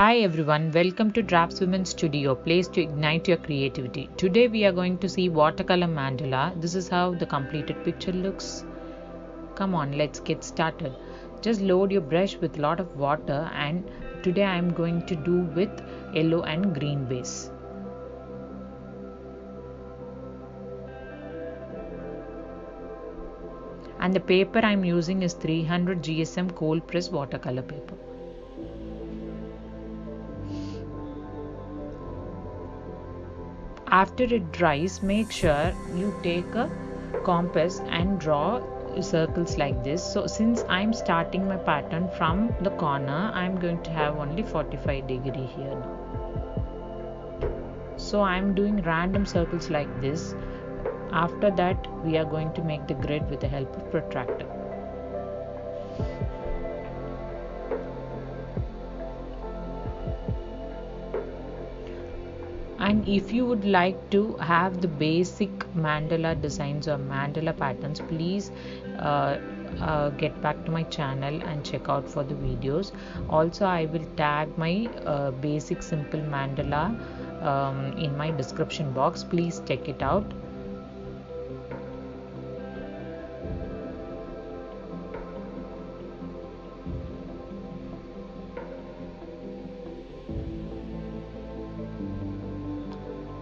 Hi everyone, welcome to Draftswomen Studio, place to ignite your creativity. Today we are going to see watercolor mandala. This is how the completed picture looks. Come on, let's get started. Just load your brush with lot of water, and today I am going to do with yellow and green base. And the paper I am using is 300 GSM cold press watercolor paper. After it dries, make sure you take a compass and draw circles like this. So since I'm starting my pattern from the corner, I'm going to have only 45-degree here now. So I'm doing random circles like this. After that, we are going to make the grid with the help of protractor. And if you would like to have the basic mandala designs or mandala patterns, please get back to my channel and check out for the videos. Also, I will tag my basic simple mandala in my description box. Please check it out.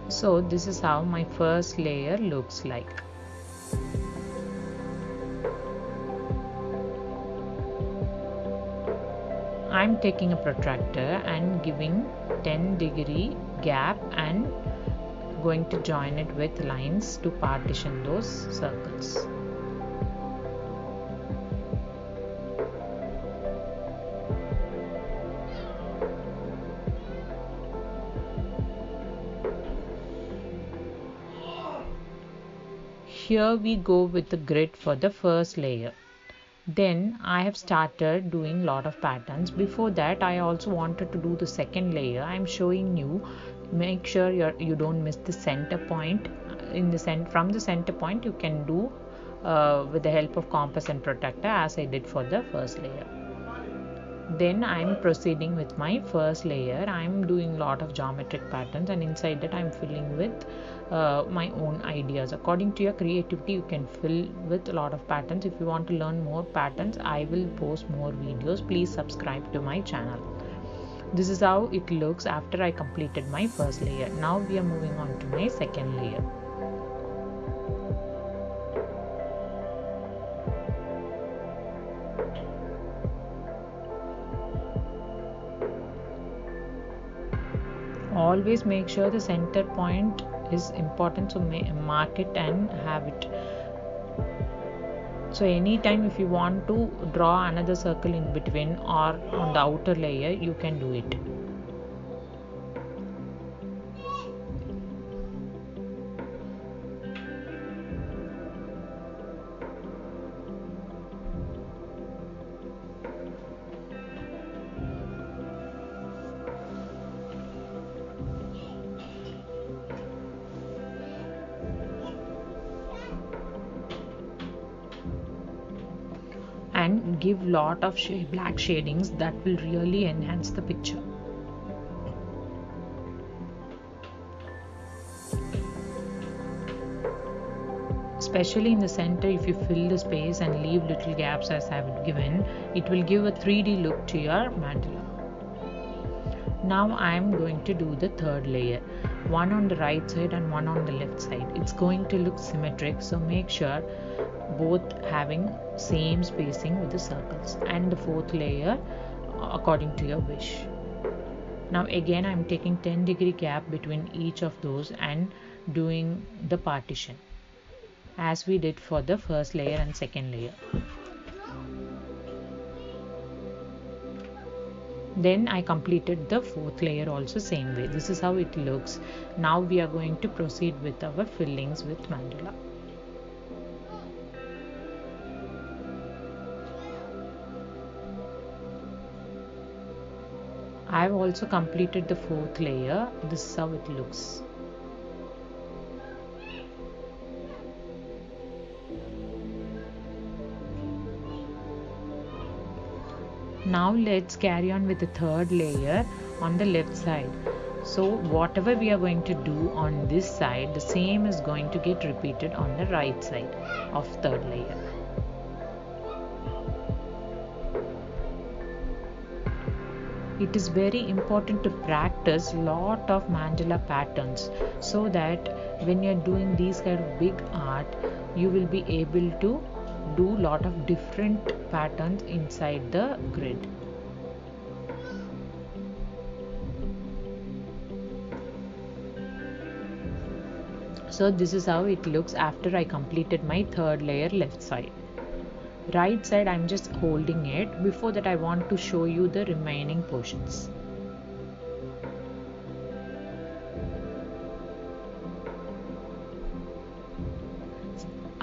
So this is how my first layer looks like. I'm taking a protractor and giving 10-degree gap and going to join it with lines to partition those circles. Here we go with the grid for the first layer. Then I have started doing lot of patterns. Before that, I also wanted to do the second layer. I'm showing you. Make sure you don't miss the center point. From the center point, you can do with the help of compass and protractor, as I did for the first layer. Then I'm proceeding with my first layer. I'm doing a lot of geometric patterns, and inside that I'm filling with my own ideas. According to your creativity, you can fill with a lot of patterns. If you want to learn more patterns, I will post more videos. Please subscribe to my channel. This is how it looks after I completed my first layer. Now we are moving on to my second layer. Always make sure the center point is important, so mark it and have it. So anytime if you want to draw another circle in between or on the outer layer, you can do it. And give lot of black shadings that will really enhance the picture. Especially in the center, if you fill the space and leave little gaps as I have given, it will give a 3D look to your mandala. Now I am going to do the third layer, one on the right side and one on the left side. It's going to look symmetric, so make sure both having same spacing with the circles, and the fourth layer according to your wish. Now again I'm taking 10-degree gap between each of those and doing the partition as we did for the first layer and second layer. Then I completed the fourth layer also same way. This is how it looks. Now we are going to proceed with our fillings with mandala. I have also completed the fourth layer. This is how it looks. Now let's carry on with the third layer on the left side. So whatever we are going to do on this side, the same is going to get repeated on the right side of third layer. It is very important to practice lot of mandala patterns so that when you're doing these kind of big art, you will be able to do lot of different patterns inside the grid. So this is how it looks after I completed my third layer left side. Right side I'm just holding it. Before that I want to show you the remaining portions.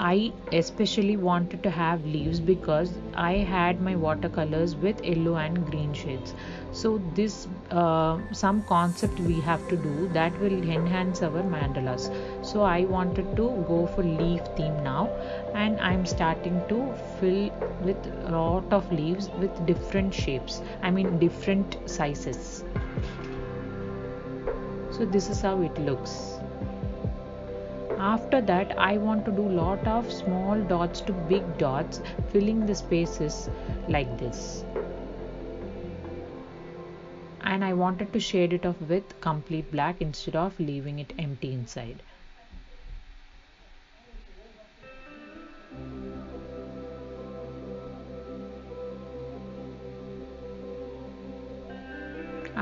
I especially wanted to have leaves because I had my watercolors with yellow and green shades. So this some concept we have to do that will enhance our mandalas. So I wanted to go for leaf theme now, and I'm starting to fill with a lot of leaves with different shapes. I mean different sizes. So this is how it looks. After that I want to do lot of small dots to big dots, filling the spaces like this. And I wanted to shade it off with complete black instead of leaving it empty inside.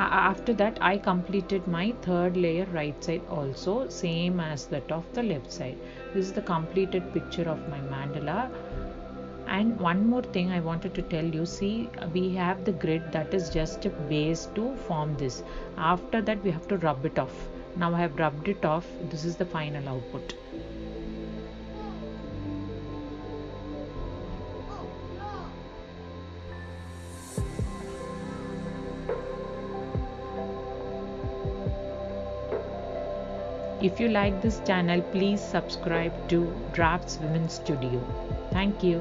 After that I completed my third layer right side also, same as that of the left side. This is the completed picture of my mandala. And one more thing I wanted to tell you, see, we have the grid that is just a base to form this. After that we have to rub it off. Now I have rubbed it off. This is the final output. If you like this channel, please subscribe to Drafts Women Studio. Thank you.